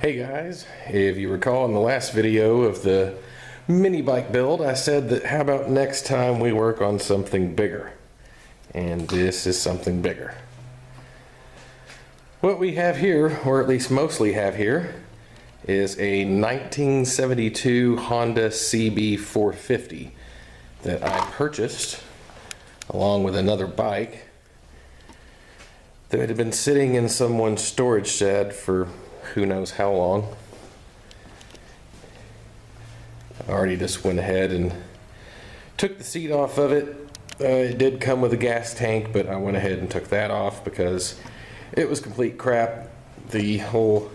Hey guys, if you recall in the last video of the mini bike build, I said that how about next time we work on something bigger? And this is something bigger. What we have here, or at least mostly have here, is a 1972 Honda CB450 that I purchased along with another bike that had been sitting in someone's storage shed for who knows how long. I already just went ahead and took the seat off of it. It did come with a gas tank, but I went ahead and took that off because it was complete crap. The whole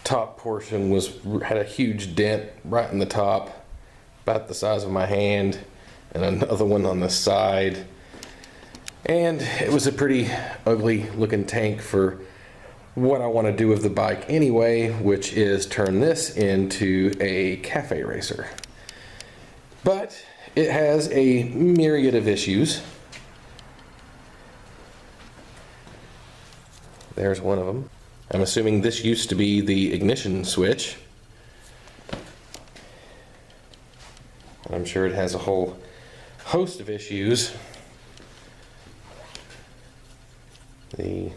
top portion had a huge dent right in the top, about the size of my hand, and another one on the side. And it was a pretty ugly looking tank for what I want to do with the bike anyway, which is turn this into a cafe racer. But it has a myriad of issues. There's one of them. I'm assuming this used to be the ignition switch. And I'm sure it has a whole host of issues. The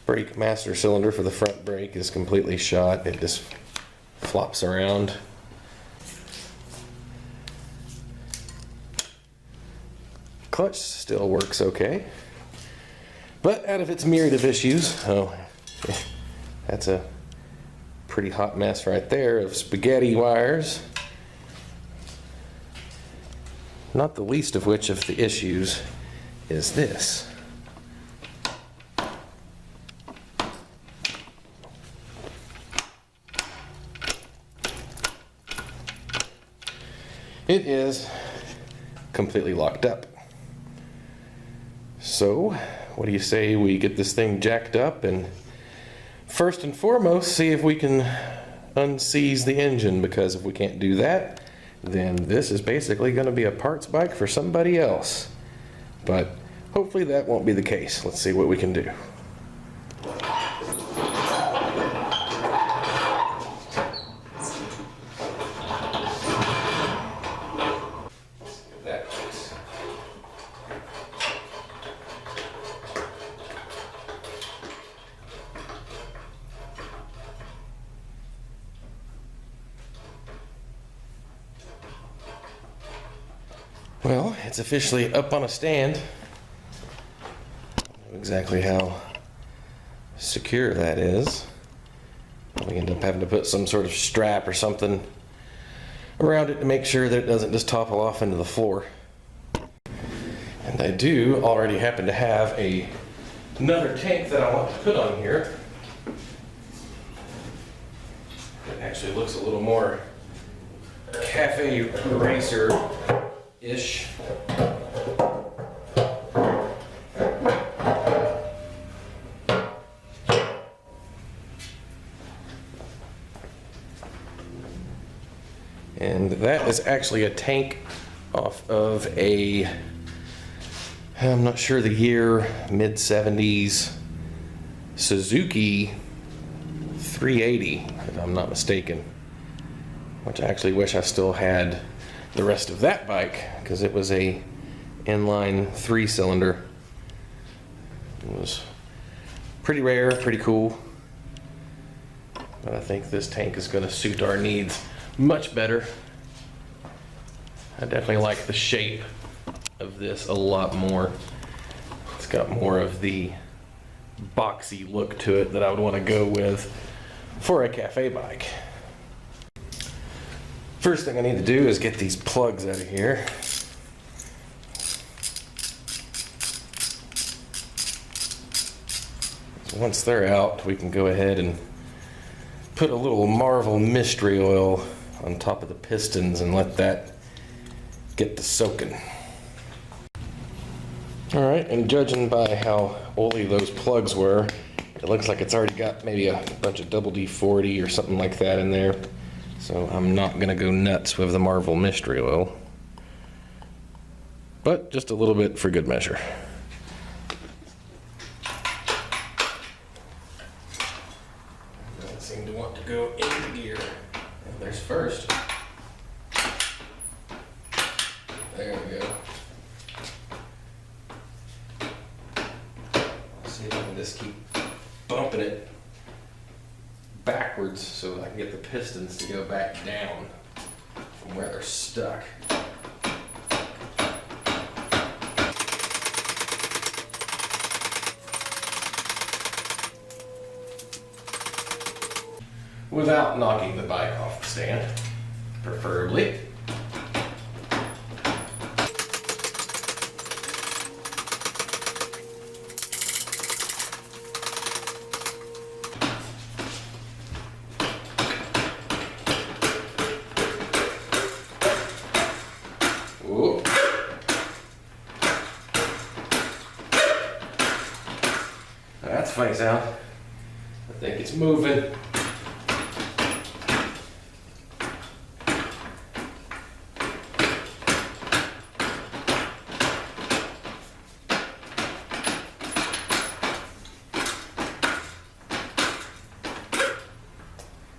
brake master cylinder for the front brake is completely shot. It just flops around. Clutch still works okay. But out of its myriad of issues, that's a pretty hot mess right there of spaghetti wires. Not the least of which of the issues is this. It is completely locked up. So, what do you say we get this thing jacked up and first and foremost see if we can unseize the engine, because if we can't do that, then this is basically going to be a parts bike for somebody else. But hopefully that won't be the case. Let's see what we can do. Well, it's officially up on a stand. I don't know exactly how secure that is. We end up having to put some sort of strap or something around it to make sure that it doesn't just topple off into the floor. And I do already happen to have another tank that I want to put on here. It actually looks a little more cafe racer-ish. And that is actually a tank off of I'm not sure the year, mid-70s Suzuki 380, if I'm not mistaken. Which I actually wish I still had the rest of that bike, because it was a inline 3-cylinder. It was pretty rare, pretty cool. But I think this tank is going to suit our needs much better. I definitely like the shape of this a lot more. It's got more of the boxy look to it that I would want to go with for a cafe bike. First thing I need to do is get these plugs out of here. Once they're out, we can go ahead and put a little Marvel mystery oil on top of the pistons and let that get to soaking. Alright, and judging by how oily those plugs were, it looks like it's already got maybe a bunch of double D40 or something like that in there. So I'm not going to go nuts with the Marvel mystery oil, but just a little bit for good measure. can get the pistons to go back down from where they're stuck. Without knocking the bike off the stand, preferably. Ooh. That's a funny sound. I think it's moving.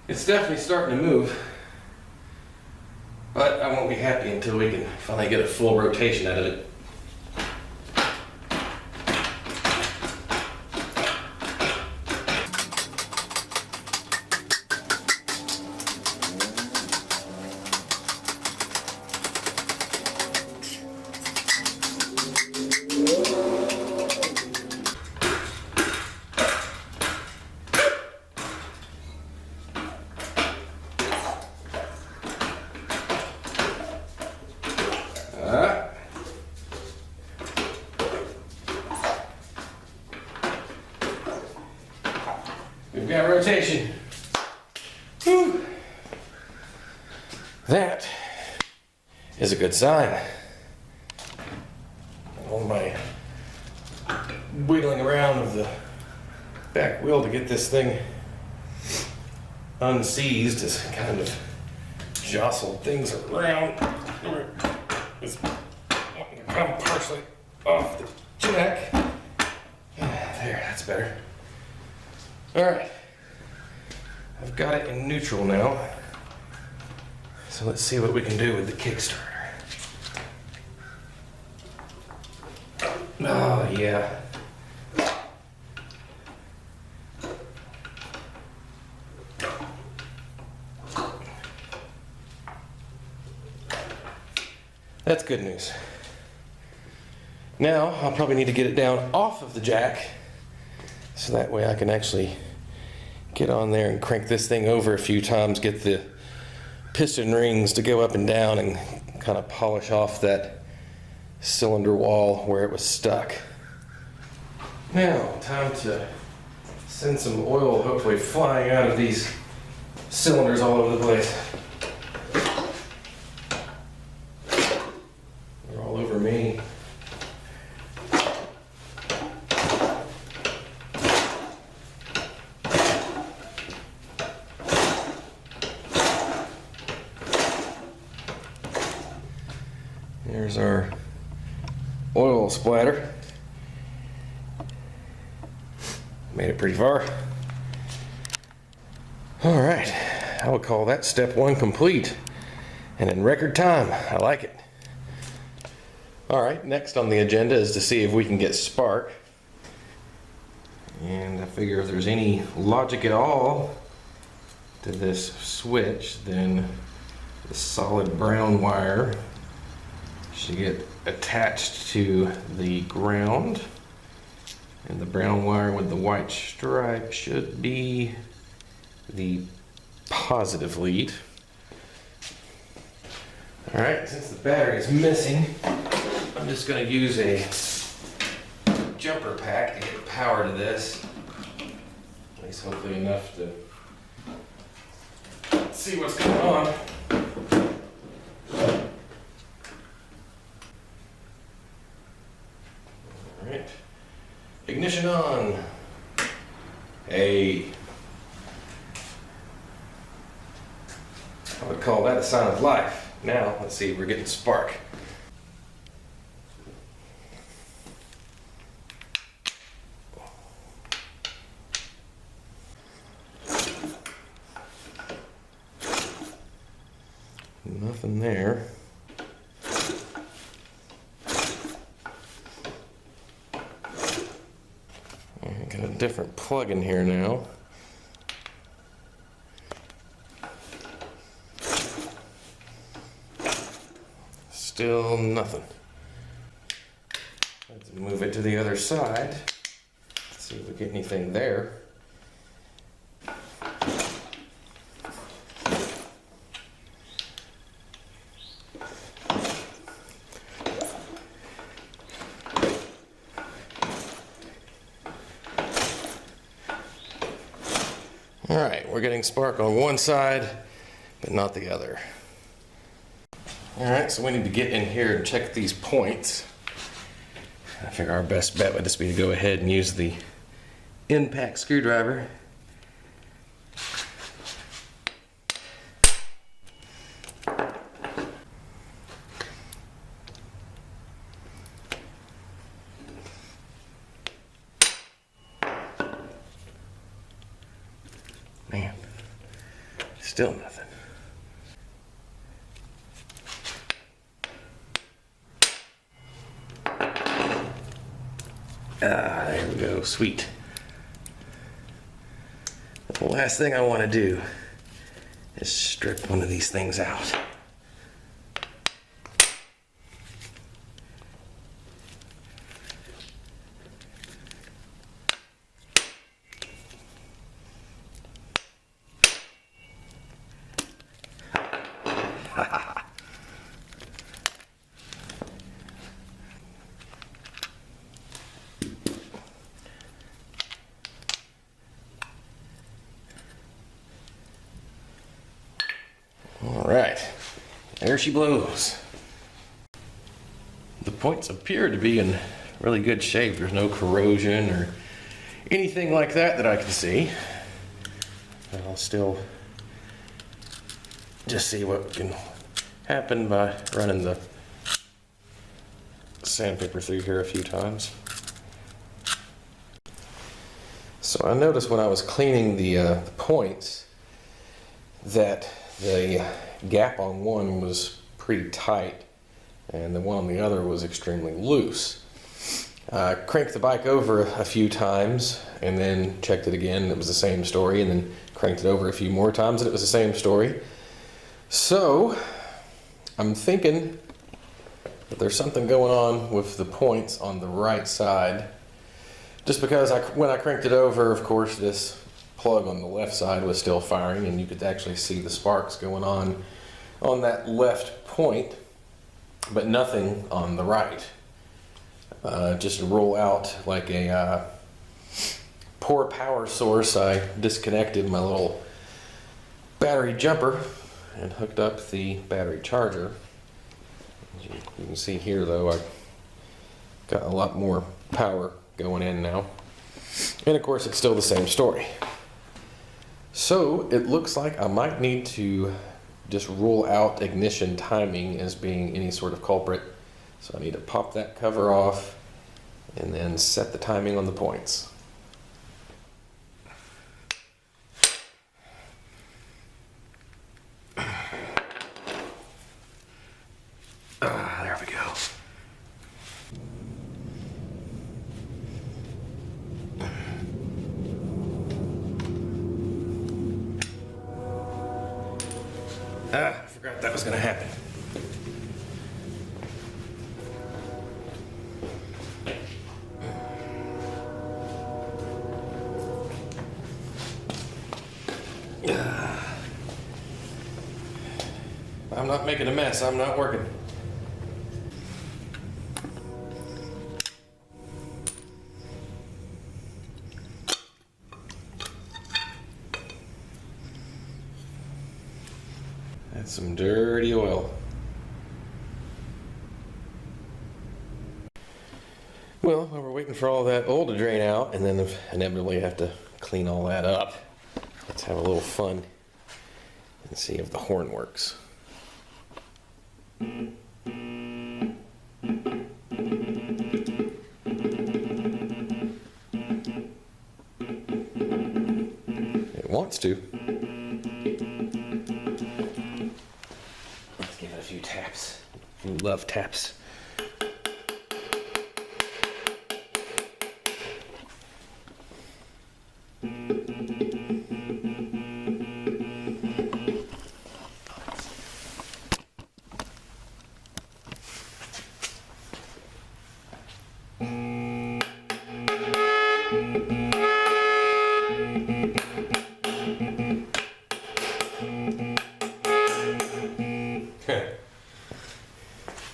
It's definitely starting to move, but I won't be happy until we can finally get a full rotation out of it. We've got rotation. Whew. That is a good sign. All my wiggling around of the back wheel to get this thing unseized has kind of jostled things around. It's come partially off the jack. There, that's better. All right, I've got it in neutral now. So let's see what we can do with the Kickstarter. Oh, yeah. That's good news. Now, I'll probably need to get it down off of the jack so that way I can actually get on there and crank this thing over a few times, get the piston rings to go up and down and kind of polish off that cylinder wall where it was stuck. Now, time to send some oil hopefully flying out of these cylinders all over the place. They're all over me. There's our oil splatter. Made it pretty far. All right, I would call that step one complete, and in record time. I like it. All right, next on the agenda is to see if we can get spark. And I figure if there's any logic at all to this switch, then the solid brown wire should get attached to the ground, and the brown wire with the white stripe should be the positive lead. All right, since the battery is missing, I'm just going to use a jumper pack to get power to this, at least hopefully enough to see what's going on. Alright, ignition on. Hey, I would call that a sign of life. Now, let's see if we're getting spark. Nothing there. Got a different plug in here now. Still nothing. Let's move it to the other side. See if we get anything there. All right, we're getting spark on one side, but not the other. All right, so we need to get in here and check these points. I figure our best bet would just be to go ahead and use the impact screwdriver. Man, still nothing. Ah, there we go, sweet. The last thing I want to do is strip one of these things out. All right, there she blows. The points appear to be in really good shape. There's no corrosion or anything like that that I can see. I'll still just see what can happen by running the sandpaper through here a few times. So I noticed when I was cleaning the points that the gap on one was pretty tight and the one on the other was extremely loose. I cranked the bike over a few times and then checked it again and it was the same story, and then cranked it over a few more times and it was the same story. So I'm thinking that there's something going on with the points on the right side, just because when I cranked it over, of course, this plug on the left side was still firing and you could actually see the sparks going on that left point, but nothing on the right. Just to roll out like a poor power source, I disconnected my little battery jumper and hooked up the battery charger. As you can see here though, I got a lot more power going in now. And of course it's still the same story. So it looks like I might need to just rule out ignition timing as being any sort of culprit. So I need to pop that cover off and then set the timing on the points. There we go. I forgot that was going to happen. I'm not making a mess. I'm not working. That's some dirty oil. Well, while we're waiting for all that oil to drain out and then inevitably have to clean all that up, let's have a little fun and see if the horn works. It wants to. Let's give it a few taps. A few love taps.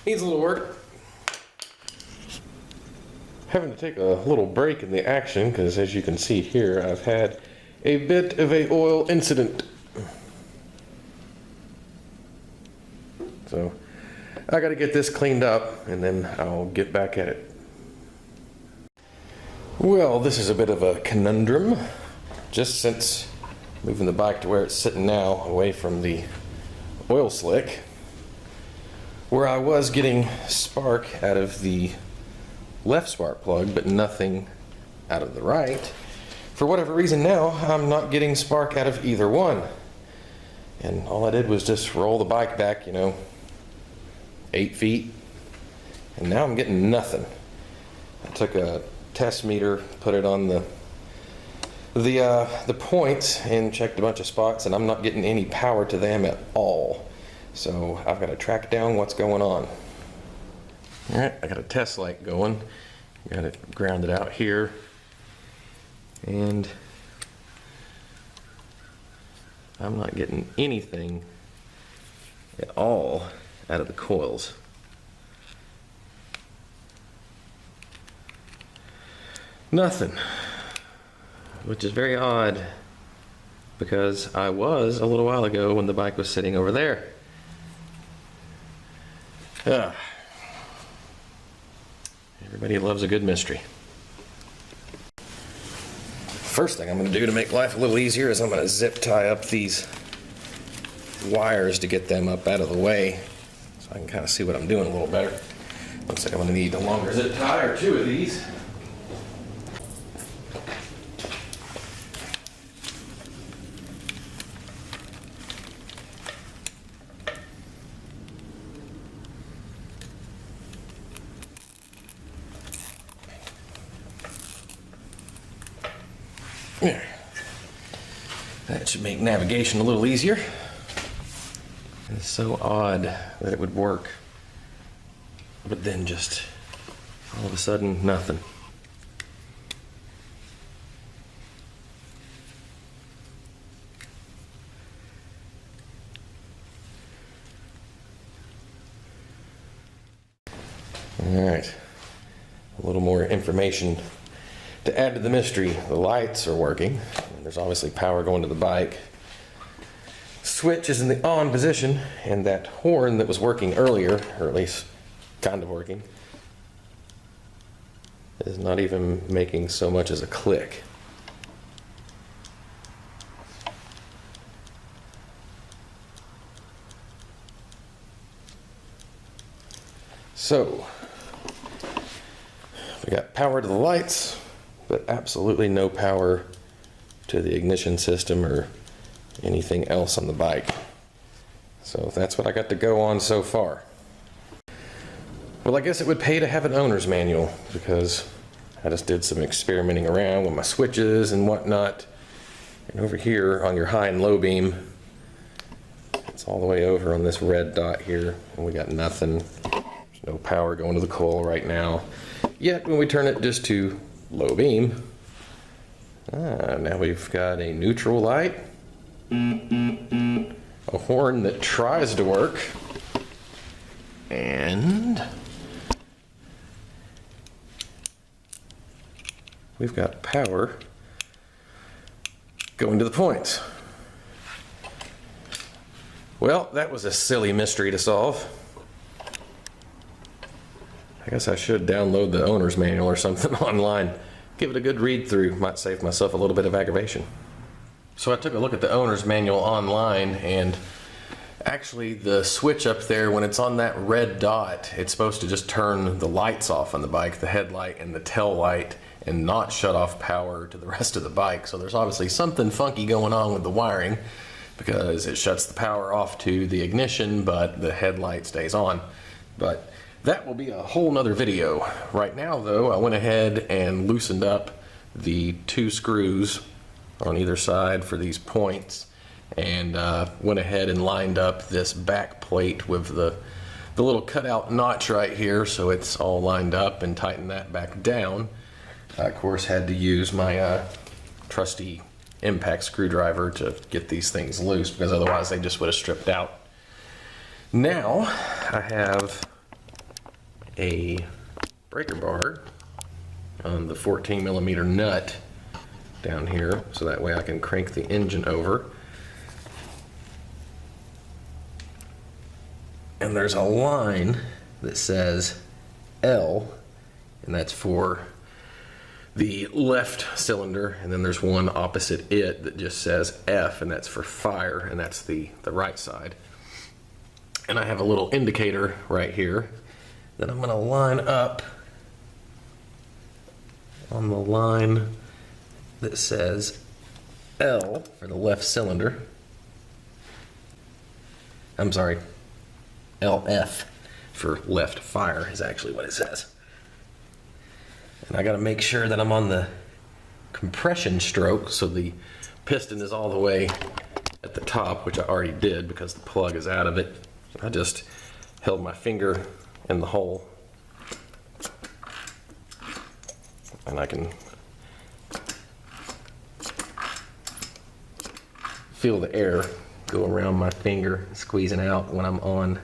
Needs a little work. Having to take a little break in the action because, as you can see here, I've had a bit of a oil incident. So I got to get this cleaned up and then I'll get back at it. Well, this is a bit of a conundrum. Just since moving the bike to where it's sitting now, away from the oil slick, where I was getting spark out of the left spark plug, but nothing out of the right. For whatever reason now, I'm not getting spark out of either one. And all I did was just roll the bike back, 8 feet, and now I'm getting nothing. I took a test meter, put it on the points, and checked a bunch of spots, and I'm not getting any power to them at all. So I've got to track down what's going on. All right, I got a test light going. Got it grounded out here, and I'm not getting anything at all out of the coils. Nothing, which is very odd because I was a little while ago when the bike was sitting over there. Everybody loves a good mystery. First thing I'm going to do to make life a little easier is I'm going to zip tie up these wires to get them up out of the way so I can kind of see what I'm doing a little better. Looks like I'm going to need a longer zip tie or 2 of these. There. That should make navigation a little easier. It's so odd that it would work, but then just all of a sudden nothing. All right, a little more information to add to the mystery. The lights are working, and there's obviously power going to the bike. Switch is in the on position, and that horn that was working earlier, or at least kind of working, is not even making so much as a click. So we got power to the lights, but absolutely no power to the ignition system or anything else on the bike. So that's what I got to go on so far. Well, I guess it would pay to have an owner's manual, because I just did some experimenting around with my switches and whatnot. And over here on your high and low beam, it's all the way over on this red dot here, and we got nothing. There's no power going to the coil right now. Yet when we turn it just to low beam, now we've got a neutral light, a horn that tries to work, and we've got power going to the points. Well, that was a silly mystery to solve. I guess I should download the owner's manual or something online. Give it a good read through. Might save myself a little bit of aggravation. So I took a look at the owner's manual online, and actually the switch up there, when it's on that red dot, it's supposed to just turn the lights off on the bike, the headlight and the tail light, and not shut off power to the rest of the bike. So there's obviously something funky going on with the wiring, because it shuts the power off to the ignition, but the headlight stays on. But that will be a whole nother video. Right now though, I went ahead and loosened up the 2 screws on either side for these points, and went ahead and lined up this back plate with the little cutout notch right here, so it's all lined up, and tightened that back down. I of course had to use my trusty impact screwdriver to get these things loose, because otherwise they just would have stripped out. Now I have a breaker bar on the 14mm nut down here, so that way I can crank the engine over. And there's a line that says L, and that's for the left cylinder, and then there's one opposite it that just says F, and that's for fire, and that's the right side. And I have a little indicator right here that I'm going to line up on the line that says L for the left cylinder. I'm sorry, LF for left fire is actually what it says. And I got to make sure that I'm on the compression stroke, so the piston is all the way at the top, which I already did because the plug is out of it. I just held my finger in the hole, and I can feel the air go around my finger, squeezing out when I'm on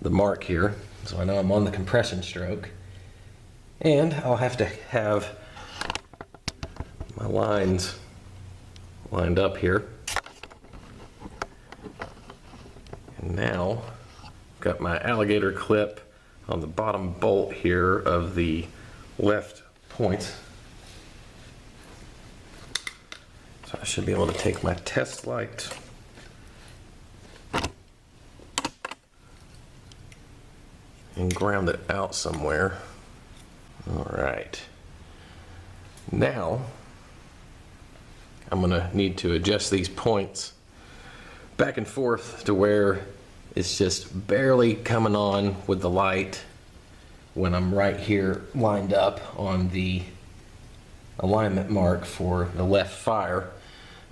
the mark here. So I know I'm on the compression stroke. And I'll have to have my lines lined up here. And now I've got my alligator clip on the bottom bolt here of the left point. So I should be able to take my test light and ground it out somewhere. All right. Now I'm gonna need to adjust these points back and forth to where it's just barely coming on with the light when I'm right here lined up on the alignment mark for the left fire.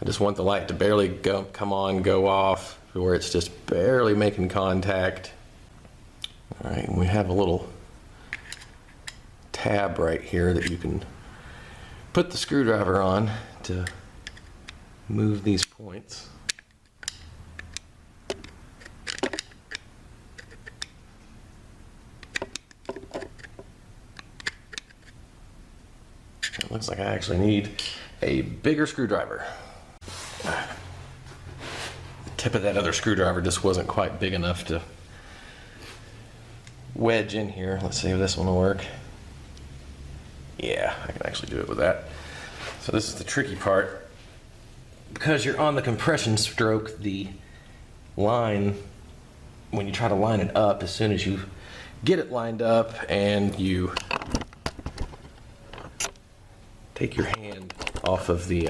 I just want the light to barely come on, go off, to where it's just barely making contact. All right, and we have a little tab right here that you can put the screwdriver on to move these points. It looks like I actually need a bigger screwdriver. The tip of that other screwdriver just wasn't quite big enough to wedge in here. Let's see if this one will work. Yeah, I can actually do it with that. So this is the tricky part. Because you're on the compression stroke, the line, when you try to line it up, as soon as you get it lined up and you take your hand off of the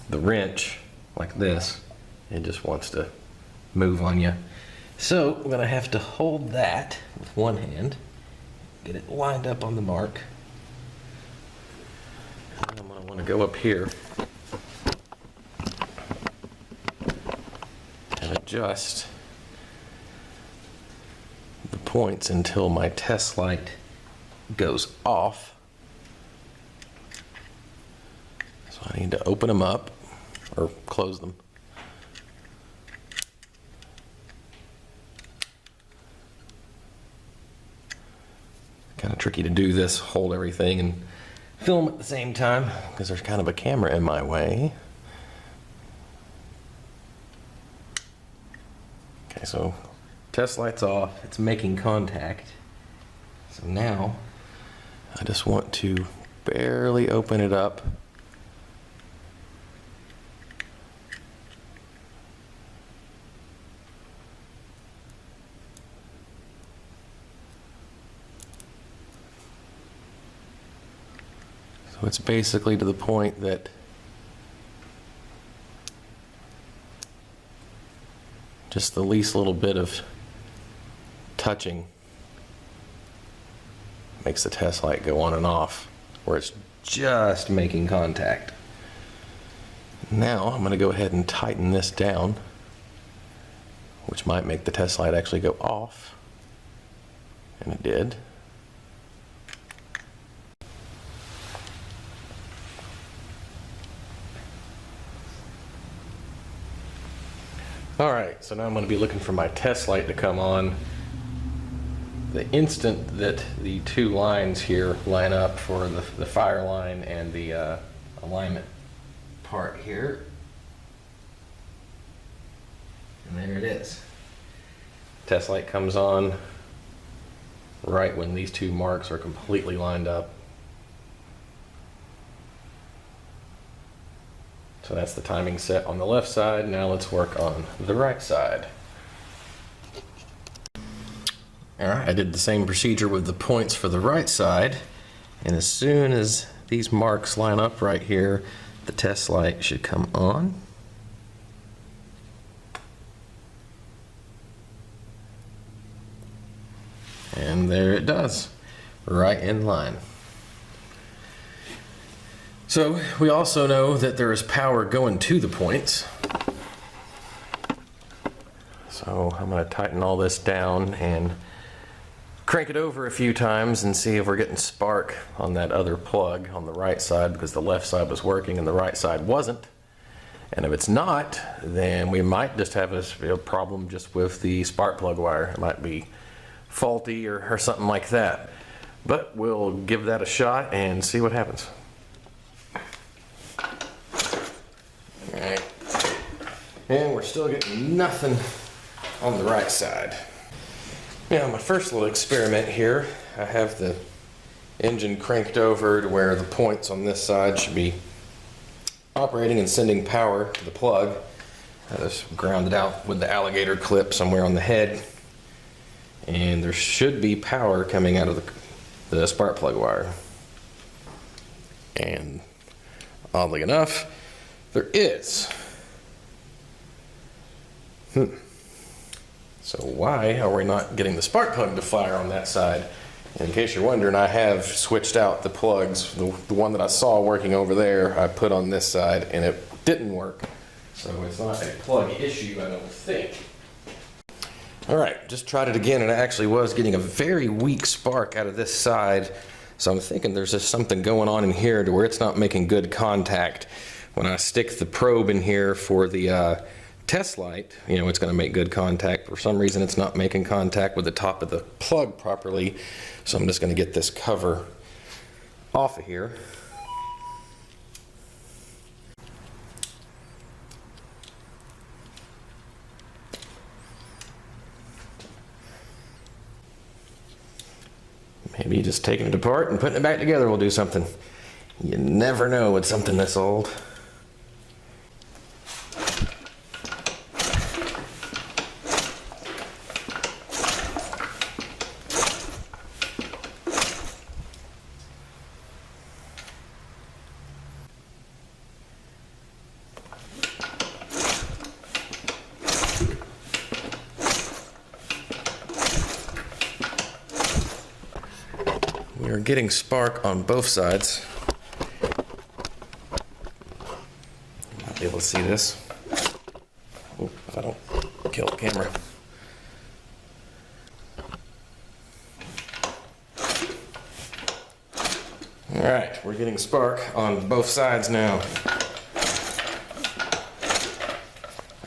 wrench like this, it just wants to move on you. So I'm gonna have to hold that with one hand, get it lined up on the mark. And I'm gonna want to go up here and adjust the points until my test light goes off. So I need to open them up or close them. Kind of tricky to do this, hold everything and film at the same time because there's kind of a camera in my way. Okay, so test light's off, it's making contact. So now I just want to barely open it up. So it's basically to the point that just the least little bit of touching makes the test light go on and off, where it's just making contact. Now I'm going to go ahead and tighten this down, which might make the test light actually go off, and it did. Alright, so now I'm going to be looking for my test light to come on. the instant that the two lines here line up for the fire line and the alignment part here, and there it is. Test light comes on right when these two marks are completely lined up. So that's the timing set on the left side. Now let's work on the right side. Alright, I did the same procedure with the points for the right side, and as soon as these marks line up right here, the test light should come on. And there it does, right in line. So we also know that there is power going to the points. So I'm going to tighten all this down and crank it over a few times and see if we're getting spark on that other plug on the right side, because the left side was working and the right side wasn't. And if it's not, then we might just have a problem just with the spark plug wire. It might be faulty or something like that. But we'll give that a shot and see what happens. Alright. And we're still getting nothing on the right side. Now, my first little experiment here, I have the engine cranked over to where the points on this side should be operating and sending power to the plug. I just ground it out with the alligator clip somewhere on the head, and there should be power coming out of the spark plug wire. And oddly enough, there is. So why are we not getting the spark plug to fire on that side? In case you're wondering, I have switched out the plugs. The one that I saw working over there, I put on this side, and it didn't work. So it's not a plug issue, I don't think. All right, just tried it again, and I actually was getting a very weak spark out of this side. So I'm thinking there's just something going on in here to where it's not making good contact. When I stick the probe in here for the test light, you know, it's going to make good contact. For some reason, it's not making contact with the top of the plug properly. So I'm just going to get this cover off of here. Maybe just taking it apart and putting it back together will do something. You never know with something this old. We are getting spark on both sides. You might be able to see this. Oh, if I don't kill the camera. Alright, we're getting spark on both sides now.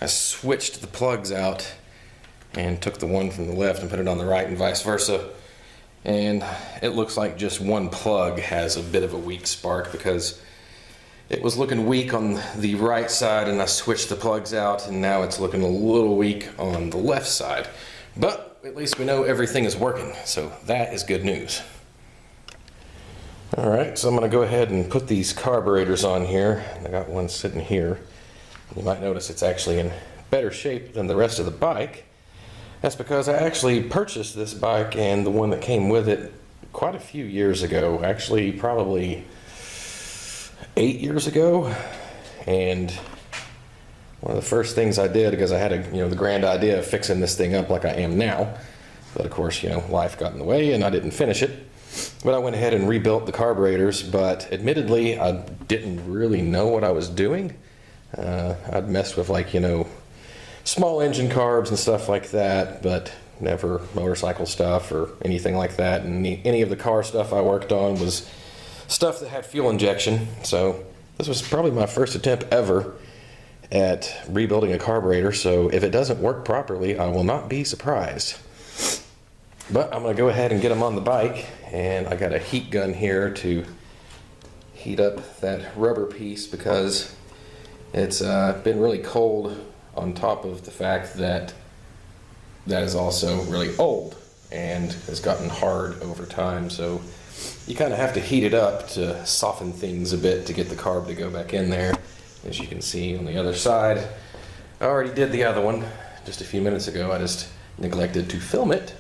I switched the plugs out and took the one from the left and put it on the right and vice versa. And it looks like just one plug has a bit of a weak spark because it was looking weak on the right side, and I switched the plugs out, and now it's looking a little weak on the left side. But at least we know everything is working, so that is good news. Alright, so I'm going to go ahead and put these carburetors on here. I got one sitting here. You might notice it's actually in better shape than the rest of the bike. That's because I actually purchased this bike and the one that came with it quite a few years ago, actually probably 8 years ago. And one of the first things I did, because I had the grand idea of fixing this thing up like I am now, but of course, life got in the way and I didn't finish it. But I went ahead and rebuilt the carburetors, but admittedly, I didn't really know what I was doing. I'd messed with small engine carbs and stuff like that, but never motorcycle stuff or anything like that. And any of the car stuff I worked on was stuff that had fuel injection. So this was probably my first attempt ever at rebuilding a carburetor. So if it doesn't work properly, I will not be surprised. But I'm gonna go ahead and get them on the bike, and I got a heat gun here to heat up that rubber piece because it's been really cold, on top of the fact that that is also really old and has gotten hard over time. So you kind of have to heat it up to soften things a bit to get the carb to go back in there. As you can see on the other side, I already did the other one just a few minutes ago. I just neglected to film it.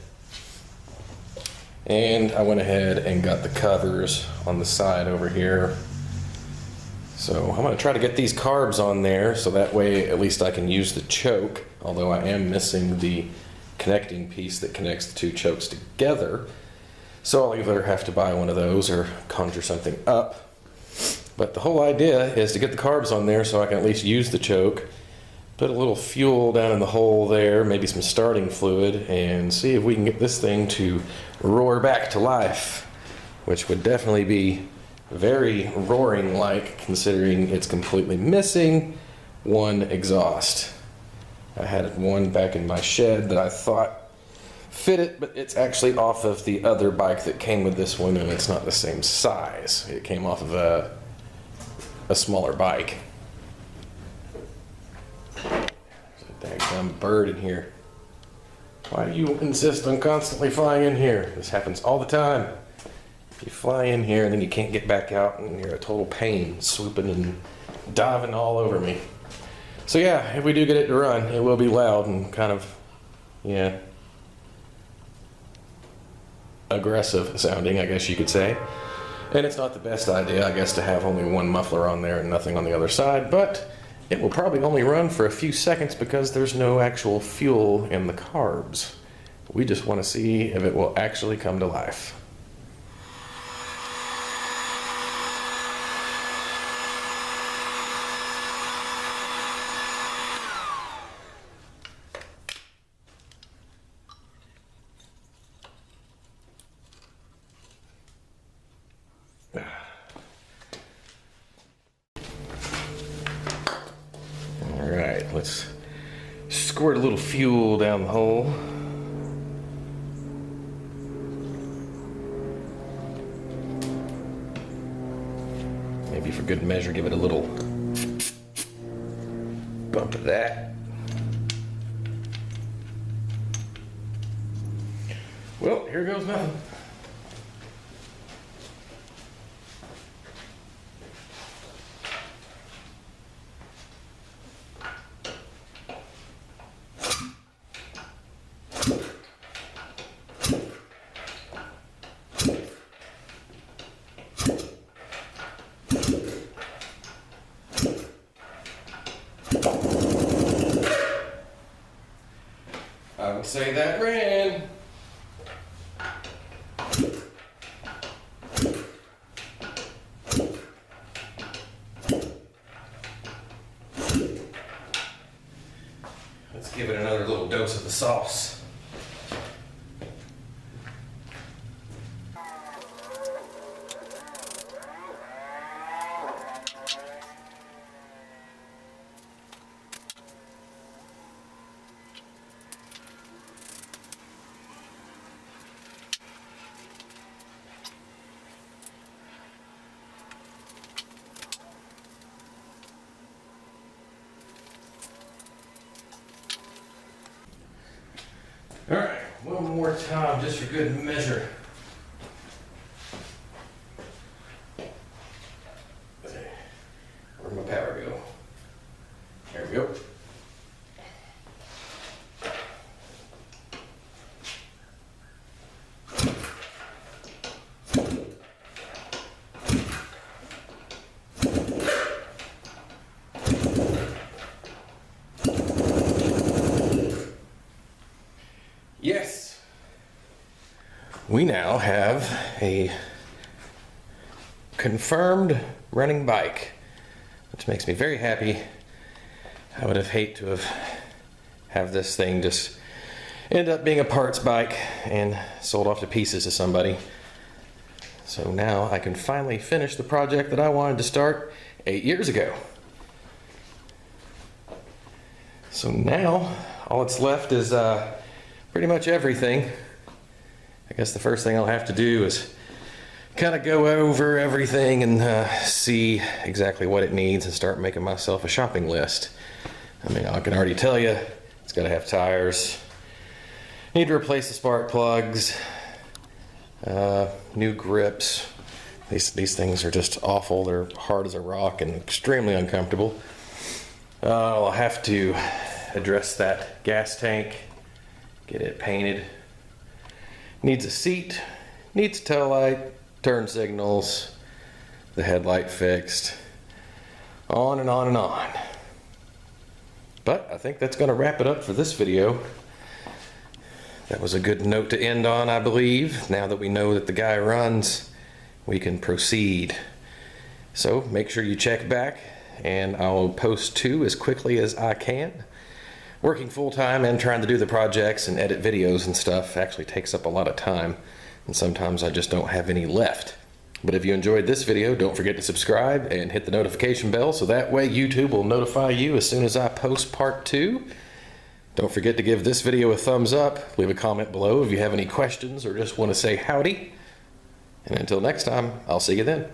And I went ahead and got the covers on the side over here. So I'm going to try to get these carbs on there so that way at least I can use the choke, although I am missing the connecting piece that connects the two chokes together. So I'll either have to buy one of those or conjure something up. But the whole idea is to get the carbs on there so I can at least use the choke, put a little fuel down in the hole there, maybe some starting fluid, and see if we can get this thing to roar back to life, which would definitely be very roaring-like considering it's completely missing one exhaust. I had one back in my shed that I thought fit it, but it's actually off of the other bike that came with this one, and it's not the same size. It came off of a smaller bike. There's a daggum bird in here. Why do you insist on constantly flying in here? This happens all the time. You fly in here and then you can't get back out and you're a total pain, swooping and diving all over me. So yeah, if we do get it to run, it will be loud and kind of, yeah, aggressive sounding, I guess you could say. And it's not the best idea, I guess, to have only one muffler on there and nothing on the other side, but it will probably only run for a few seconds because there's no actual fuel in the carbs. We just want to see if it will actually come to life. Alright, let's squirt a little fuel down the hole. Maybe for good measure, give it a little bump of that. Well, here goes nothing. I would say that ran. Let's give it another little dose of the sauce. All right, one more time, just for good measure. Where'd my power go? There we go. Yes, we now have a confirmed running bike, which makes me very happy. I would have hated to have this thing just end up being a parts bike and sold off to pieces to somebody. So now I can finally finish the project that I wanted to start 8 years ago. So now all that's left is pretty much everything. I guess the first thing I'll have to do is kind of go over everything and see exactly what it needs and start making myself a shopping list. I mean, I can already tell you, it's got to have tires. Need to replace the spark plugs. New grips. These things are just awful. They're hard as a rock and extremely uncomfortable. I'll have to address that gas tank, get it painted. Needs a seat, needs a tail light, turn signals, the headlight fixed, on and on and on. But I think that's going to wrap it up for this video. That was a good note to end on, I believe. Now that we know that the guy runs, we can proceed. So make sure you check back, and I'll post 2 as quickly as I can. Working full-time and trying to do the projects and edit videos and stuff actually takes up a lot of time, and sometimes I just don't have any left. But if you enjoyed this video, don't forget to subscribe and hit the notification bell so that way YouTube will notify you as soon as I post part 2. Don't forget to give this video a thumbs up, leave a comment below if you have any questions or just want to say howdy. And until next time, I'll see you then.